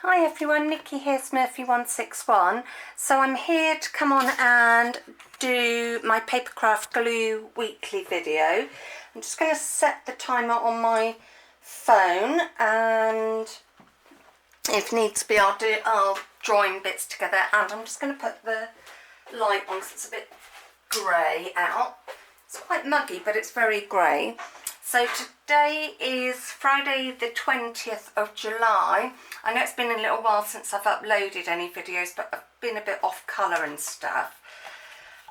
Hi everyone, Nikki here, Smurfy161. So I'm here to come on and do my papercraft glue weekly video. I'm just going to set the timer on my phone, and if needs be I'll join bits together, and I'm just going to put the light on because it's a bit grey out. It's quite muggy, but it's very grey. So today is Friday the 20th of July. I know it's been a little while since I've uploaded any videos, but I've been a bit off colour and stuff.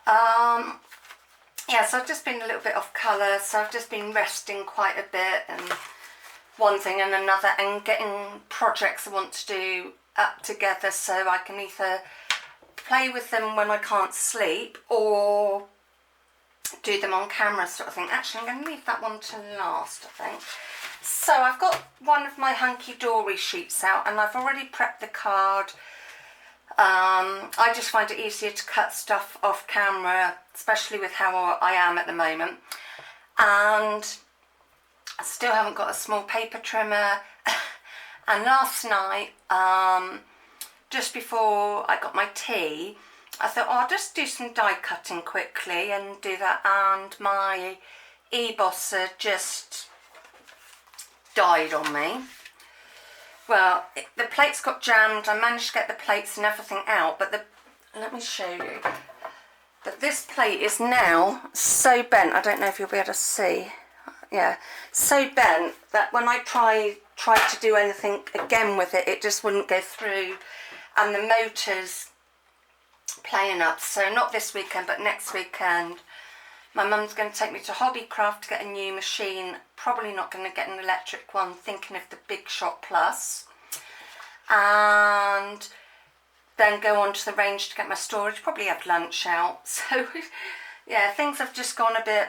Yeah, so I've just been a little bit off colour, so I've just been resting quite a bit and one thing and another, and getting projects I want to do up together so I can either play with them when I can't sleep or do them on camera sort of thing. Actually, I'm going to leave that one to last, I think. So I've got one of my hunky-dory sheets out, and I've already prepped the card. I just find it easier to cut stuff off camera, especially with how I am at the moment. And I still haven't got a small paper trimmer. And last night, just before I got my tea, I thought, oh, I'll just do some die cutting quickly and do that, and my e-bosser just died on me. Well, the plates got jammed. I managed to get the plates and everything out, but let me show you. But this plate is now so bent, I don't know if you'll be able to see. Yeah, so bent that when I tried to do anything again with it, it just wouldn't go through, and the motor's playing up. So not this weekend, but next weekend my mum's going to take me to Hobbycraft to get a new machine. Probably not going to get an electric one, thinking of the Big Shot Plus, and then go on to the range to get my storage, probably have lunch out. So yeah, things have just gone a bit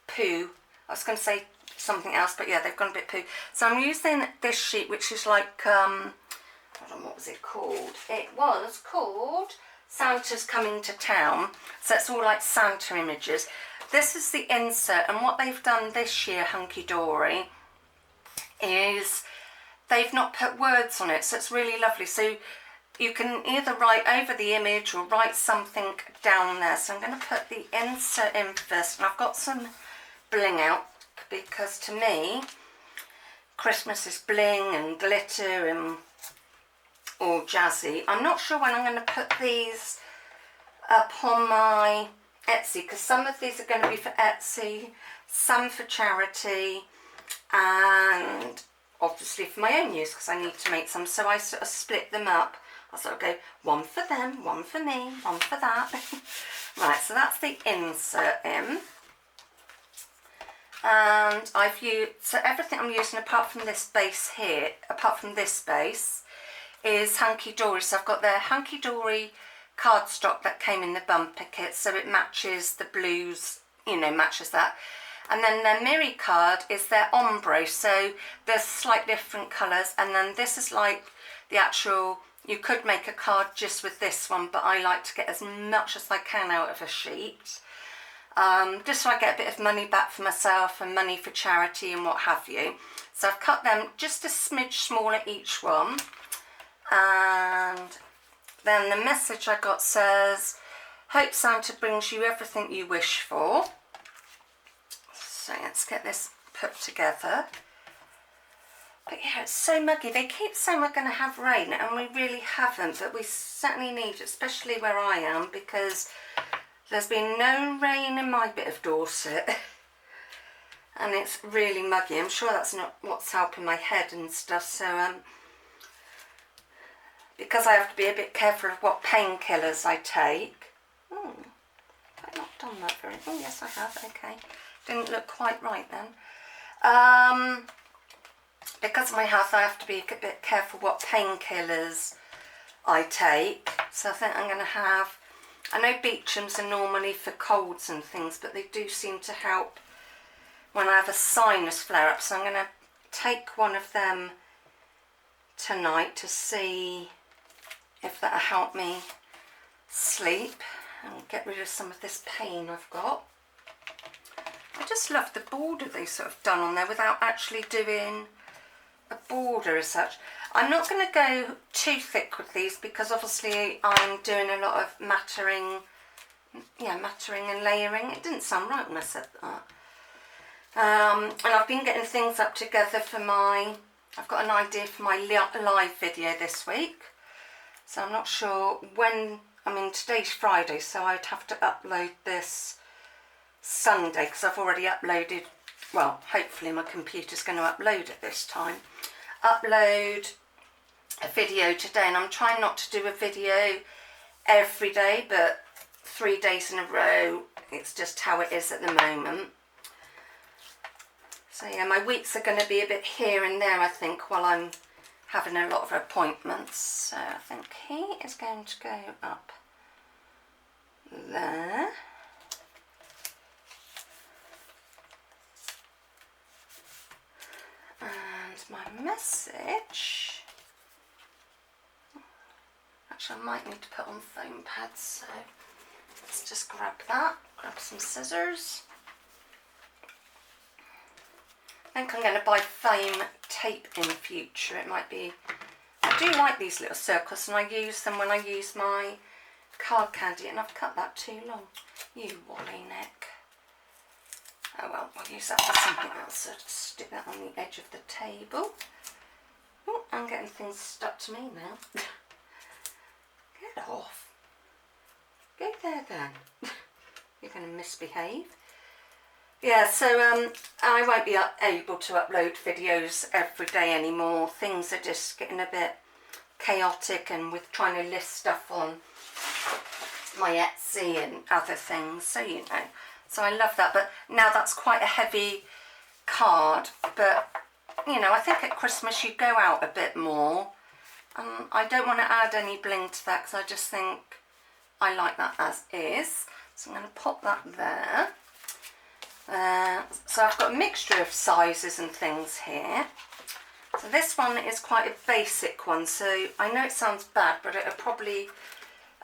poo. I was going to say something else, but yeah, they've gone a bit poo. So I'm using this sheet, which is like hold on, what was it called? It was called Santa's Coming to Town. So it's all like Santa images. This is the insert, and what they've done this year, Hunky Dory, is they've not put words on it, so it's really lovely. So you can either write over the image or write something down there. So I'm going to put the insert in first, and I've got some bling out, because to me Christmas is bling and glitter and all jazzy. I'm not sure when I'm going to put these up on my Etsy, because some of these are going to be for Etsy, some for charity, and obviously for my own use because I need to make some. So I sort of split them up. I sort of go one for them, one for me, one for that. Right, so that's the insert in. And I've used, so everything I'm using apart from this base here, apart from this base, is Hunky Dory. So I've got their Hunky Dory cardstock that came in the bumper kit, so it matches the blues, you know, matches that. And then their Miri card is their ombre, so there's slightly different colours. And then this is like the actual, you could make a card just with this one, but I like to get as much as I can out of a sheet. Just so I get a bit of money back for myself and money for charity and what have you. So I've cut them just a smidge smaller each one. And then the message I got says, hope Santa brings you everything you wish for. So let's get this put together. But yeah, it's so muggy. They keep saying we're going to have rain, and we really haven't, but we certainly need it, especially where I am, because there's been no rain in my bit of Dorset. And it's really muggy. I'm sure that's not what's helping my head and stuff. So because I have to be a bit careful of what painkillers I take. Oh, I've not done that very well. Oh, yes, I have. Okay. Didn't look quite right then. Because of my health, I have to be a bit careful what painkillers I take. So I think I'm going to have, I know Beecham's are normally for colds and things, but they do seem to help when I have a sinus flare-up. So I'm going to take one of them tonight to see if that'll help me sleep and get rid of some of this pain I've got. I just love the border they sort of done on there without actually doing a border as such. I'm not going to go too thick with these because obviously I'm doing a lot of mattering and layering. It didn't sound right when I said that. And I've been getting things up together for I've got an idea for my live video this week. So I'm not sure when, today's Friday, so I'd have to upload this Sunday because I've already uploaded, well, hopefully my computer's going to upload it this time. Upload a video today, and I'm trying not to do a video every day, but 3 days in a row, it's just how it is at the moment. So yeah, my weeks are going to be a bit here and there, I think, while I'm having a lot of appointments. So I think he is going to go up there. And my message, actually I might need to put on foam pads, so let's just grab some scissors. I think I'm going to buy foam tape in the future. It might be, I do like these little circles, and I use them when I use my card candy, and I've cut that too long. You wally neck. Oh well, I'll use that for something else. So just stick that on the edge of the table. Oh, I'm getting things stuck to me now. Get off. Go there then. You're going to misbehave. Yeah, so I won't be able to upload videos every day anymore. Things are just getting a bit chaotic, and with trying to list stuff on my Etsy and other things, so you know. So I love that, but now that's quite a heavy card, but you know, I think at Christmas you go out a bit more. I don't want to add any bling to that because I just think I like that as is. So I'm going to pop that there. So I've got a mixture of sizes and things here. So this one is quite a basic one, so I know it sounds bad, but it'll probably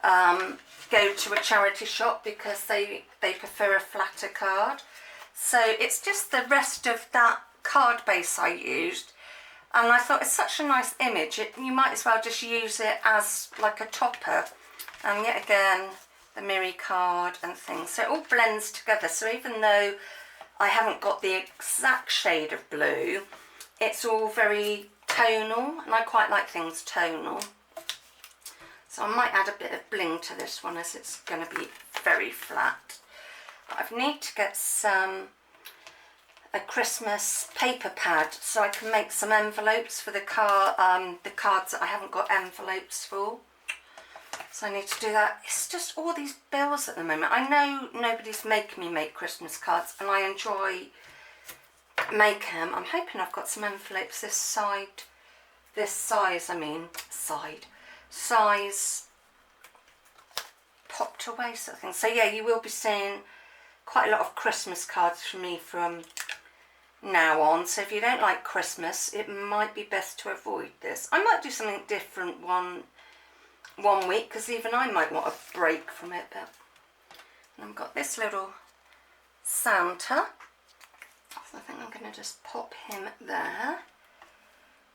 go to a charity shop because they prefer a flatter card. So it's just the rest of that card base I used, and I thought it's such a nice image, you might as well just use it as like a topper. And yet again, the Miri card and things, so it all blends together. So even though I haven't got the exact shade of blue, it's all very tonal, and I quite like things tonal. So I might add a bit of bling to this one as it's going to be very flat. But I need to get a Christmas paper pad so I can make some envelopes for the cards that I haven't got envelopes for. So I need to do that. It's just all these bills at the moment. I know nobody's making me make Christmas cards, and I enjoy making them. I'm hoping I've got some envelopes this size popped away sort of thing. So yeah, you will be seeing quite a lot of Christmas cards from me from now on. So if you don't like Christmas, it might be best to avoid this. I might do something different one week, because even I might want a break from it. But I've got this little Santa, so I think I'm going to just pop him there.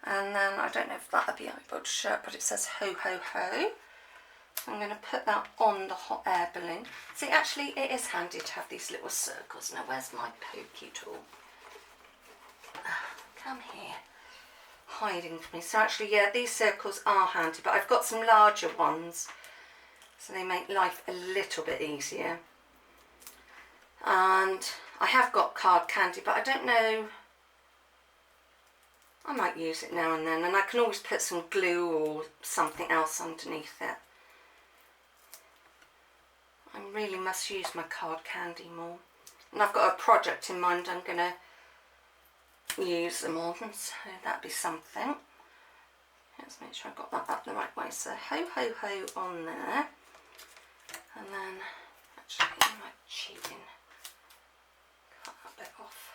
And then I don't know if that'll be able to show up, but it says ho ho ho. So I'm going to put that on the hot air balloon. See, actually it is handy to have these little circles. Now where's my pokey tool? Come here. Hiding from me. So actually, yeah, these circles are handy, but I've got some larger ones, so they make life a little bit easier. And I have got card candy, but I don't know, I might use it now and then, and I can always put some glue or something else underneath it. I really must use my card candy more, and I've got a project in mind I'm going to use them on, so that'd be something. Let's make sure I got that up the right way. So ho ho ho on there, and then actually I'm like cheating, cut that bit off.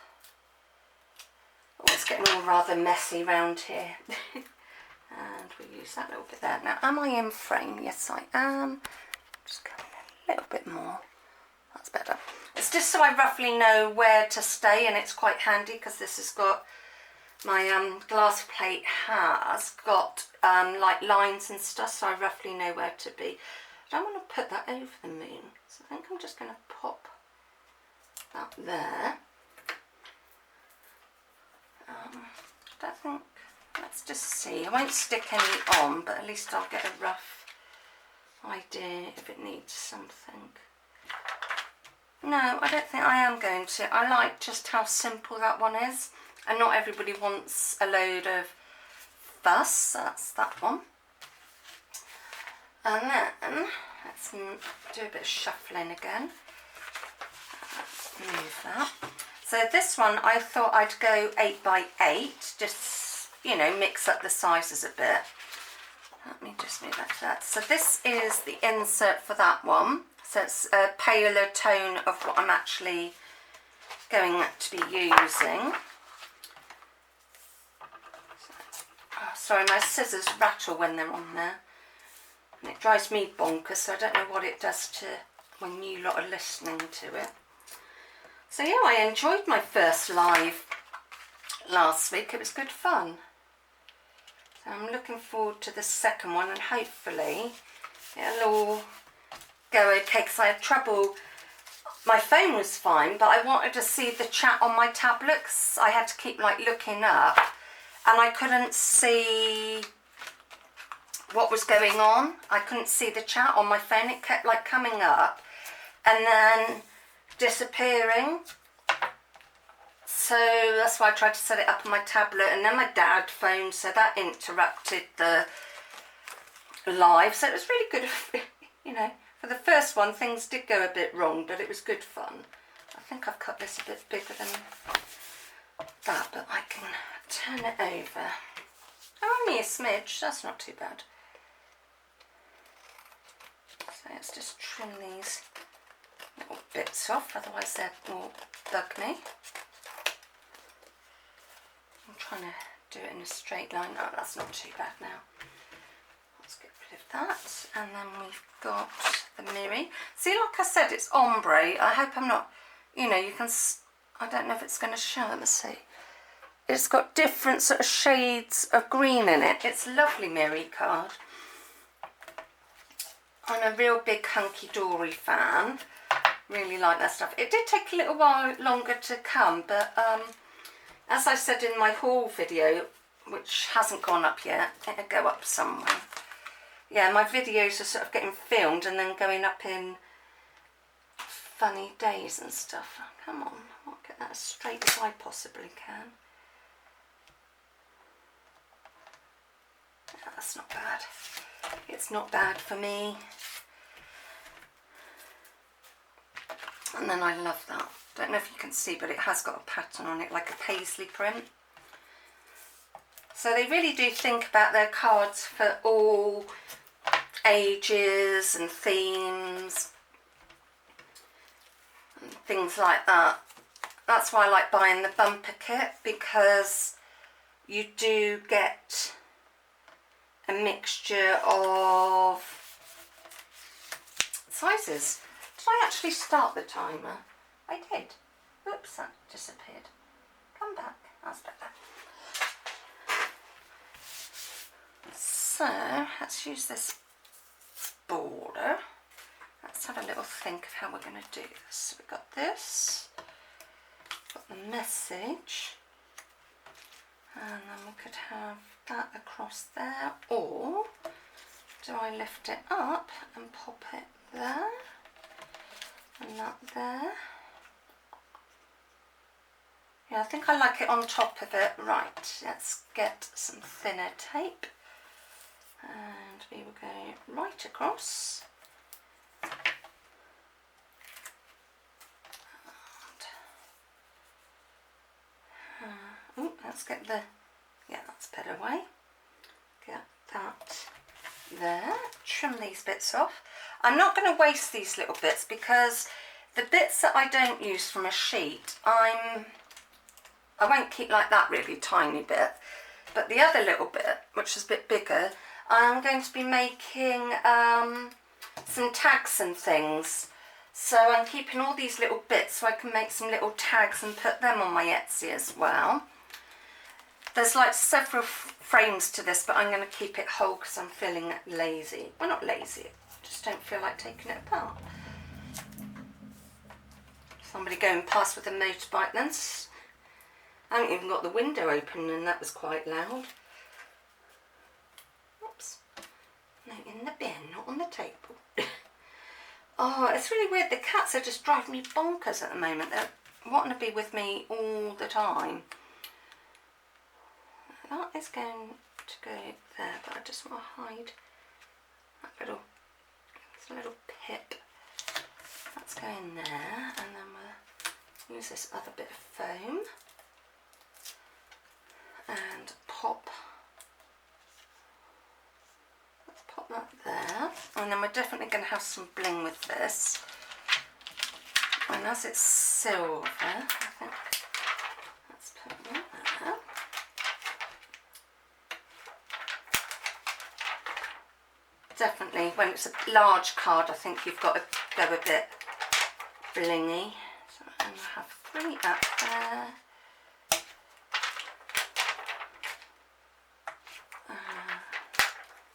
Oh, it's getting all rather messy round here. And we'll use that little bit there. Now, am I in frame? Yes, I am. Just going a little bit more. That's better. It's just so I roughly know where to stay, and it's quite handy because this has got my glass plate has got like lines and stuff, so I roughly know where to be. I don't want to put that over the moon, so I think I'm just going to pop that there. I don't think, let's just see, I won't stick any on, but at least I'll get a rough idea if it needs something. No, I don't think I am going to. I like just how simple that one is, and not everybody wants a load of fuss, so that's that one. And then, let's do a bit of shuffling again. Move that. So this one, I thought I'd go 8 by 8, just, you know, mix up the sizes a bit. Let me just move that to that. So this is the insert for that one. So it's a paler tone of what I'm actually going to be using. Oh, sorry, my scissors rattle when they're on there. And it drives me bonkers, so I don't know what it does to when you lot are listening to it. So yeah, I enjoyed my first live last week. It was good fun. So I'm looking forward to the second one, and hopefully it'll all go okay, because I had trouble. My phone was fine, but I wanted to see the chat on my tablet, 'cause I had to keep like looking up, and I couldn't see what was going on. I couldn't see the chat on my phone. It kept like coming up and then disappearing. So that's why I tried to set it up on my tablet, and then my dad phoned, so that interrupted the live. So it was really good, you know. For the first one, things did go a bit wrong, but it was good fun. I think I've cut this a bit bigger than that, but I can turn it over. Oh, only a smidge, that's not too bad. So let's just trim these little bits off, otherwise they will bug me. I'm trying to do it in a straight line. Oh, that's not too bad now. Let's get rid of that. And then we've got the mirror. See, like I said, it's ombre. I hope I'm not, you know, you can, I don't know if it's going to show. Let me see. It's got different sort of shades of green in it. It's a lovely mirror card. I'm a real big hunky-dory fan. Really like that stuff. It did take a little while longer to come, but as I said in my haul video, which hasn't gone up yet, it'll go up somewhere. Yeah, my videos are sort of getting filmed and then going up in funny days and stuff. Come on, I'll get that as straight as I possibly can. Yeah, that's not bad. It's not bad for me. And then I love that. Don't know if you can see, but it has got a pattern on it, like a paisley print. So they really do think about their cards for all ages and themes and things like that. That's why I like buying the bumper kit, because you do get a mixture of sizes. Did I actually start the timer? I did. Oops, that disappeared. Come back. That's better. So let's use this border. Let's have a little think of how we're going to do this. So we've got this, got the message, and then we could have that across there, or do I lift it up and pop it there and that there? Yeah, I think I like it on top of it. Right, let's get some thinner tape. And we will go right across. And, let's get the, yeah, that's a better way. Get that there. Trim these bits off. I'm not going to waste these little bits, because the bits that I don't use from a sheet, I won't keep like that really tiny bit. But the other little bit, which is a bit bigger, I'm going to be making some tags and things. So I'm keeping all these little bits so I can make some little tags and put them on my Etsy as well. There's like several frames to this, but I'm going to keep it whole because I'm feeling lazy. Well, not lazy, I just don't feel like taking it apart. Somebody going past with a motorbike then. I haven't even got the window open and that was quite loud. Oops. No, in the bin, not on the table. Oh, it's really weird. The cats are just driving me bonkers at the moment. They're wanting to be with me all the time. That is going to go there, but I just want to hide that little, it's a little pip. That's going there, and then we'll use this other bit of foam and pop that there. And then we're definitely going to have some bling with this. And as it's silver, I think, let's put that there. Definitely, when it's a large card, I think you've got to go a bit blingy. So I'm going to have 3 up there.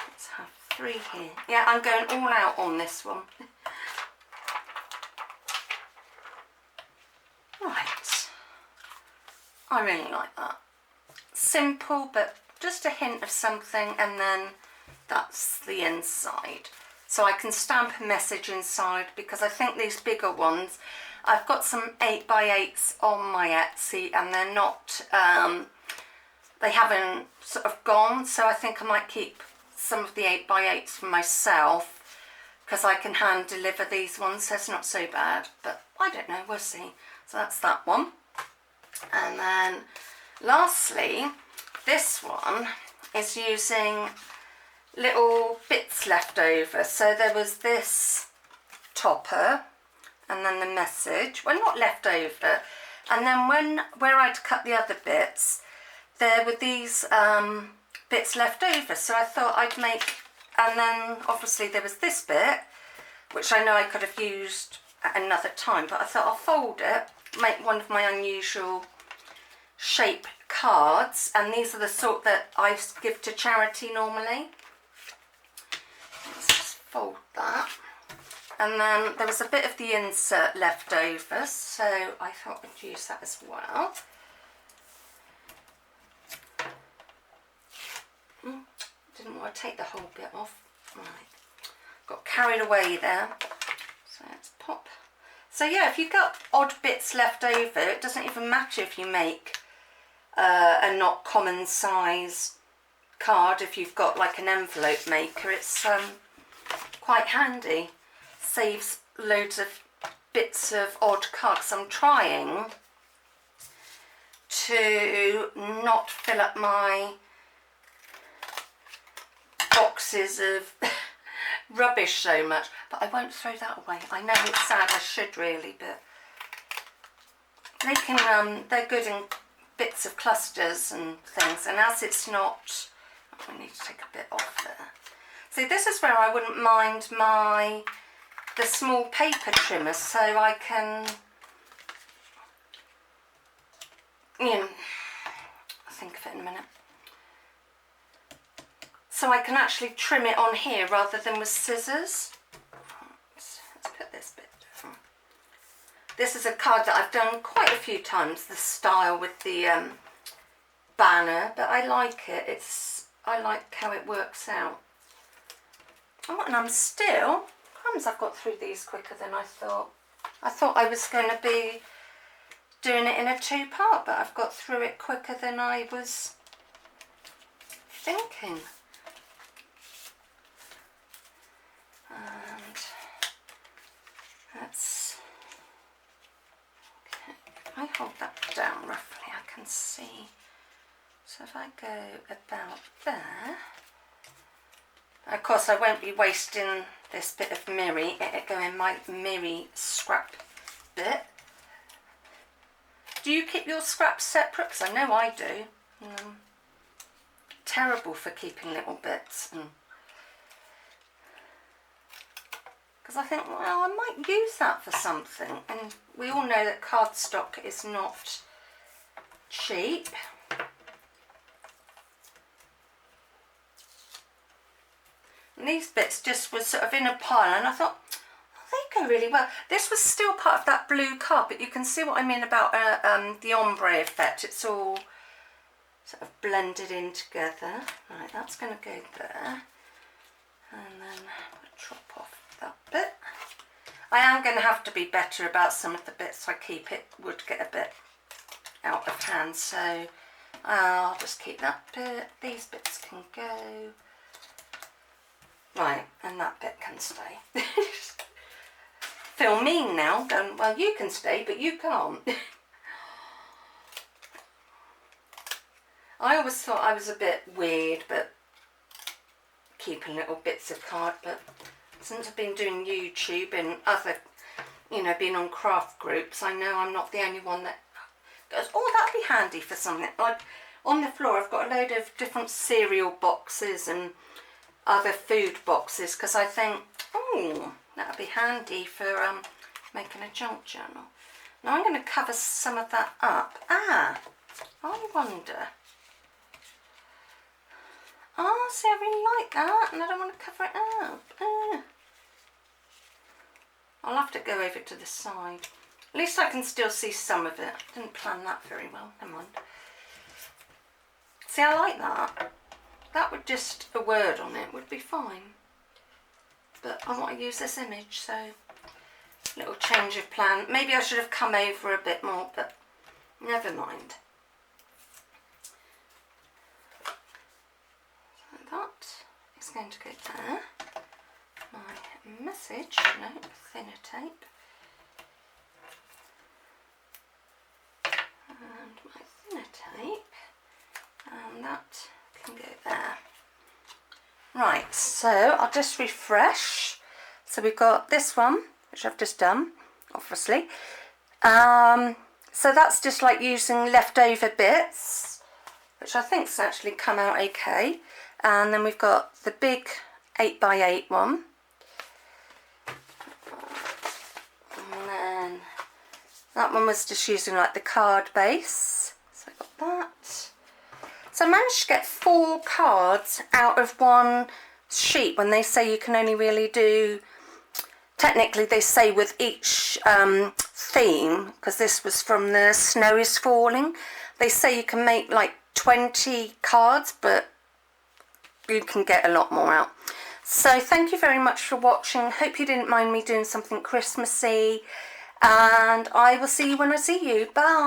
Let's have 3 here. Yeah, I'm going all out on this one. Right. I really like that. Simple, but just a hint of something, and then that's the inside. So I can stamp a message inside, because I think these bigger ones, I've got some 8x8s on my Etsy and they're not, they haven't sort of gone, so I think I might keep some of the 8x8s for myself, because I can hand deliver these ones, so it's not so bad, but I don't know, we'll see. So that's that one. And then lastly, this one is using little bits left over. So there was this topper and then the message, well, not left over, and then where I'd cut the other bits, there were these bits left over, so I thought I'd make, and then obviously there was this bit which I know I could have used at another time, but I thought I'll fold it, make one of my unusual shape cards, and these are the sort that I give to charity normally. Let's just fold that. And then there was a bit of the insert left over, so I thought I'd use that as well. Didn't want to take the whole bit off. Right. Got carried away there. So let's pop. So yeah, if you've got odd bits left over, it doesn't even matter if you make a not common size card. If you've got like an envelope maker, it's quite handy. Saves loads of bits of odd cards. I'm trying to not fill up my boxes of rubbish so much, but I won't throw that away. I know it's sad, I should really, but they can, they're good in bits of clusters and things, and as it's not, oh, I need to take a bit off there. See, this is where I wouldn't mind the small paper trimmer, so I can, you know, I'll think of it in a minute. So I can actually trim it on here rather than with scissors. Let's put this bit down. This is a card that I've done quite a few times, the style with the banner, but I like it. I like how it works out. Oh, and I'm still, crumbs, I've got through these quicker than I thought. I thought I was going to be doing it in a 2-part, but I've got through it quicker than I was thinking. And let's, okay, if I hold that down roughly, I can see. So if I go about there, of course I won't be wasting this bit of mirri, it'll go in my mirri scrap bit. Do you keep your scraps separate? Because I know I do. Terrible for keeping little bits. Because I think, well, I might use that for something. And we all know that cardstock is not cheap. And these bits just were sort of in a pile, and I thought, oh, they go really well. This was still part of that blue carpet. You can see what I mean about the ombre effect. It's all sort of blended in together. Right, that's going to go there. And then I'll chop off that bit. I am going to have to be better about some of the bits I keep. It would get a bit out of hand, so I'll just keep that bit. These bits can go. Right, and that bit can stay. Feel mean now, going, well, you can stay, but you can't. I always thought I was a bit weird, but keeping little bits of card, but since I've been doing YouTube and other, you know, being on craft groups, I know I'm not the only one that goes, oh, that'd be handy for something. Like on the floor, I've got a load of different cereal boxes and other food boxes, because I think, oh, that'd be handy for making a junk journal. Now I'm going to cover some of that up. I wonder. Oh, see, I really like that, and I don't want to cover it up. I'll have to go over to the side. At least I can still see some of it. I didn't plan that very well. Never mind. See, I like that. That would just, a word on it would be fine. But I want to use this image, so little change of plan. Maybe I should have come over a bit more, but never mind. So that is going to go there. My message, no, thinner tape. And my thinner tape. And that can go there. Right, so I'll just refresh. So we've got this one, which I've just done, obviously. So that's just like using leftover bits, which I think's actually come out okay. And then we've got the big 8x8 one. And then that one was just using like the card base. So I got that. So I managed to get 4 cards out of one sheet, when they say you can only really do, technically they say with each theme, because this was from the Snow is Falling, they say you can make like 20 cards, but you can get a lot more out. So thank you very much for watching. Hope you didn't mind me doing something Christmassy, and I will see you when I see you. Bye.